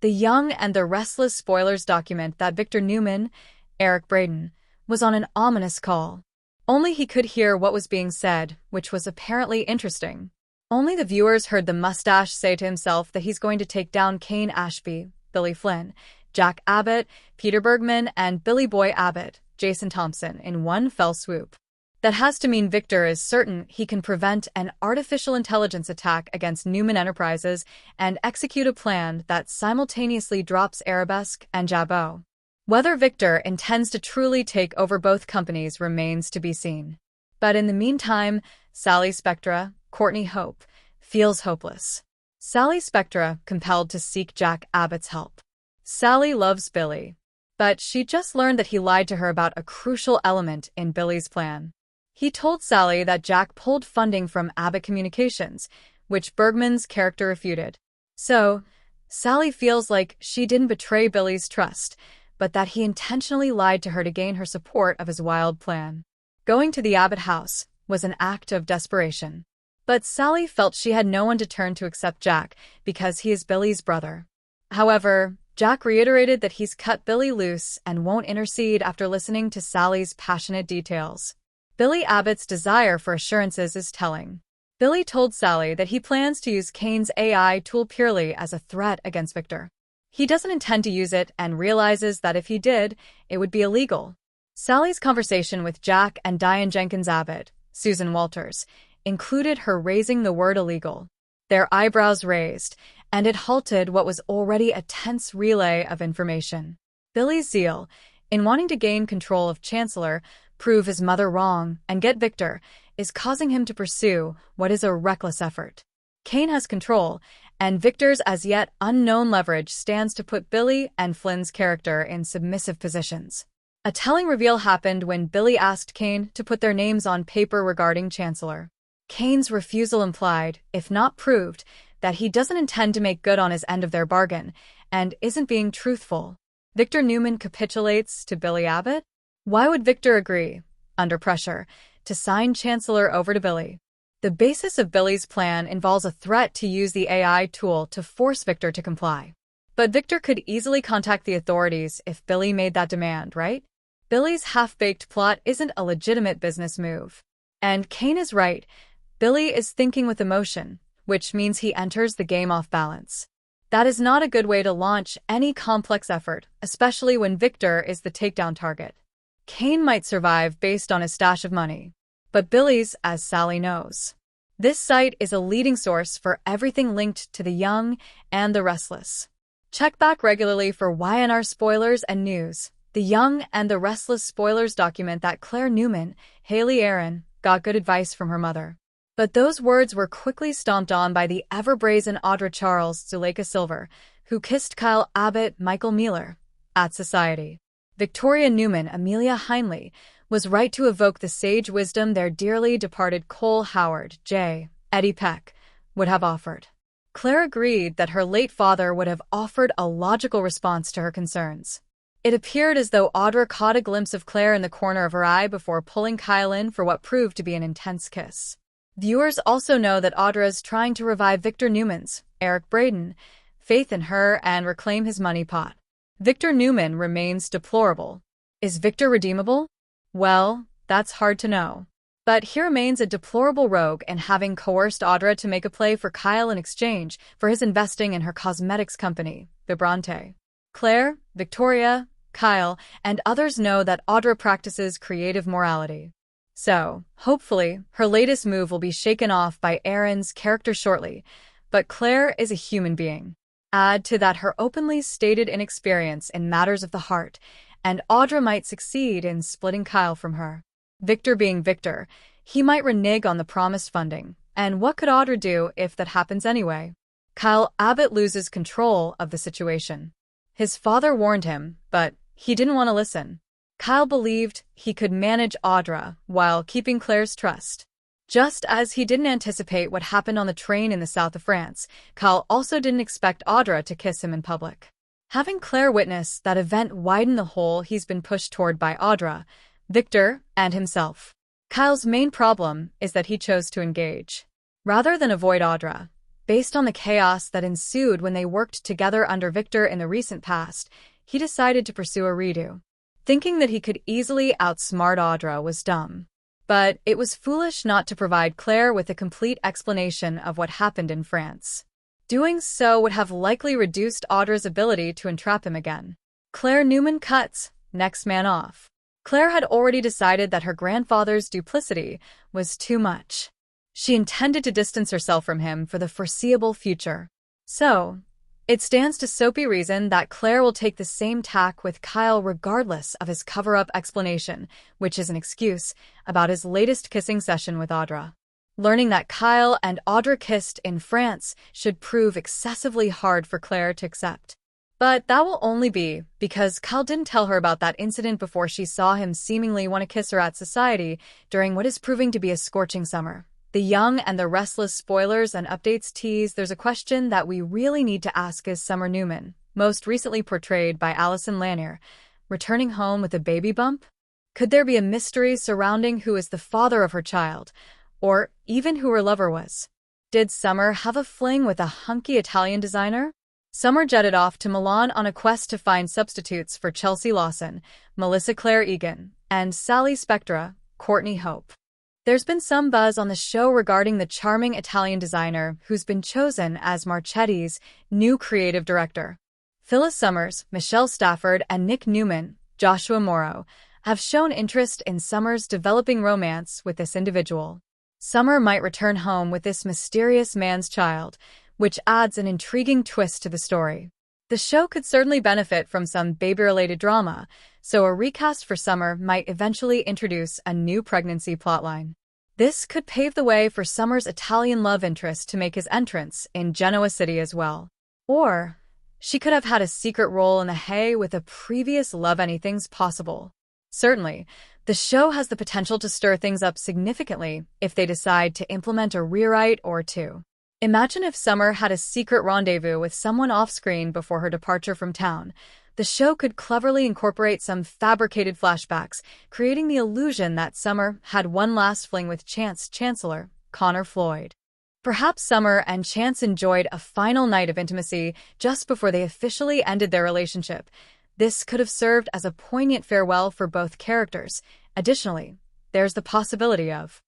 The Young and the Restless spoilers document that Victor Newman, Eric Braeden, was on an ominous call. Only he could hear what was being said, which was apparently interesting. Only the viewers heard the mustache say to himself that he's going to take down Kane Ashby, Billy Flynn, Jack Abbott, Peter Bergman, and Billy Boy Abbott, Jason Thompson, in one fell swoop. That has to mean Victor is certain he can prevent an artificial intelligence attack against Newman Enterprises and execute a plan that simultaneously drops Arabesque and Jabot. Whether Victor intends to truly take over both companies remains to be seen. But in the meantime, Sally Spectra, Courtney Hope, feels hopeless. Sally Spectra compelled to seek Jack Abbott's help. Sally loves Billy, but she just learned that he lied to her about a crucial element in Billy's plan. He told Sally that Jack pulled funding from Abbott Communications, which Bergman's character refuted. So, Sally feels like she didn't betray Billy's trust, but that he intentionally lied to her to gain her support of his wild plan. Going to the Abbott house was an act of desperation. But Sally felt she had no one to turn to except Jack, because he is Billy's brother. However, Jack reiterated that he's cut Billy loose and won't intercede after listening to Sally's passionate details. Billy Abbott's desire for assurances is telling. Billy told Sally that he plans to use Kane's AI tool purely as a threat against Victor. He doesn't intend to use it and realizes that if he did, it would be illegal. Sally's conversation with Jack and Diane Jenkins Abbott, Susan Walters, included her raising the word illegal. Their eyebrows raised, and it halted what was already a tense relay of information. Billy's zeal, in wanting to gain control of Chancellor, prove his mother wrong, and get Victor, is causing him to pursue what is a reckless effort. Kane has control, and Victor's as yet unknown leverage stands to put Billy and Flynn's character in submissive positions. A telling reveal happened when Billy asked Kane to put their names on paper regarding Chancellor. Kane's refusal implied, if not proved, that he doesn't intend to make good on his end of their bargain, and isn't being truthful. Victor Newman capitulates to Billy Abbott? Why would Victor agree, under pressure, to sign Chancellor over to Billy? The basis of Billy's plan involves a threat to use the AI tool to force Victor to comply. But Victor could easily contact the authorities if Billy made that demand, right? Billy's half-baked plot isn't a legitimate business move. And Kane is right. Billy is thinking with emotion, which means he enters the game off balance. That is not a good way to launch any complex effort, especially when Victor is the takedown target. Kane might survive based on his stash of money, but Billy's, as Sally knows. This site is a leading source for everything linked to the Young and the Restless. Check back regularly for YNR spoilers and news. The Young and the Restless spoilers document that Claire Newman, Haley Aaron, got good advice from her mother. But those words were quickly stomped on by the ever-brazen Audra Charles Zuleika Silver, who kissed Kyle Abbott Michael Mealer at Society. Victoria Newman Amelia Heinley was right to evoke the sage wisdom their dearly departed Cole Howard J. Eddie Peck would have offered. Claire agreed that her late father would have offered a logical response to her concerns. It appeared as though Audra caught a glimpse of Claire in the corner of her eye before pulling Kyle in for what proved to be an intense kiss. Viewers also know that Audra is trying to revive Victor Newman's, Eric Braeden, faith in her and reclaim his money pot. Victor Newman remains deplorable. Is Victor redeemable? Well, that's hard to know. But he remains a deplorable rogue in having coerced Audra to make a play for Kyle in exchange for his investing in her cosmetics company, Vibrante. Claire, Victoria, Kyle, and others know that Audra practices creative morality. So, hopefully, her latest move will be shaken off by Aaron's character shortly, but Claire is a human being. Add to that her openly stated inexperience in matters of the heart, and Audra might succeed in splitting Kyle from her. Victor being Victor, he might renege on the promised funding, and what could Audra do if that happens anyway? Kyle Abbott loses control of the situation. His father warned him, but he didn't want to listen. Kyle believed he could manage Audra while keeping Claire's trust. Just as he didn't anticipate what happened on the train in the south of France, Kyle also didn't expect Audra to kiss him in public. Having Claire witness that event widened the hole he's been pushed toward by Audra, Victor, and himself. Kyle's main problem is that he chose to engage. Rather than avoid Audra, Based on the chaos that ensued when they worked together under Victor in the recent past, he decided to pursue a redo. Thinking that he could easily outsmart Audra was dumb. But it was foolish not to provide Claire with a complete explanation of what happened in France. Doing so would have likely reduced Audra's ability to entrap him again. Claire Newman cuts, next man off. Claire had already decided that her grandfather's duplicity was too much. She intended to distance herself from him for the foreseeable future. So, it stands to soapy reason that Claire will take the same tack with Kyle regardless of his cover-up explanation, which is an excuse, about his latest kissing session with Audra. Learning that Kyle and Audra kissed in France should prove excessively hard for Claire to accept. But that will only be because Kyle didn't tell her about that incident before she saw him seemingly want to kiss her at society during what is proving to be a scorching summer. The Young and the Restless spoilers and updates tease there's a question that we really need to ask: is Summer Newman, most recently portrayed by Alison Lanier, returning home with a baby bump? Could there be a mystery surrounding who is the father of her child, or even who her lover was? Did Summer have a fling with a hunky Italian designer? Summer jetted off to Milan on a quest to find substitutes for Chelsea Lawson, Melissa Claire Egan, and Sally Spectra, Courtney Hope. There's been some buzz on the show regarding the charming Italian designer who's been chosen as Marchetti's new creative director. Phyllis Summers, Michelle Stafford, and Nick Newman, Joshua Morrow, have shown interest in Summer's developing romance with this individual. Summer might return home with this mysterious man's child, which adds an intriguing twist to the story. The show could certainly benefit from some baby-related drama, so a recast for Summer might eventually introduce a new pregnancy plotline. This could pave the way for Summer's Italian love interest to make his entrance in Genoa City as well. Or, she could have had a secret role in the hay with a previous Love Anything's possible. Certainly, the show has the potential to stir things up significantly if they decide to implement a rewrite or two. Imagine if Summer had a secret rendezvous with someone off-screen before her departure from town. The show could cleverly incorporate some fabricated flashbacks, creating the illusion that Summer had one last fling with Chance Chancellor, Connor Floyd. Perhaps Summer and Chance enjoyed a final night of intimacy just before they officially ended their relationship. This could have served as a poignant farewell for both characters. Additionally, there's the possibility of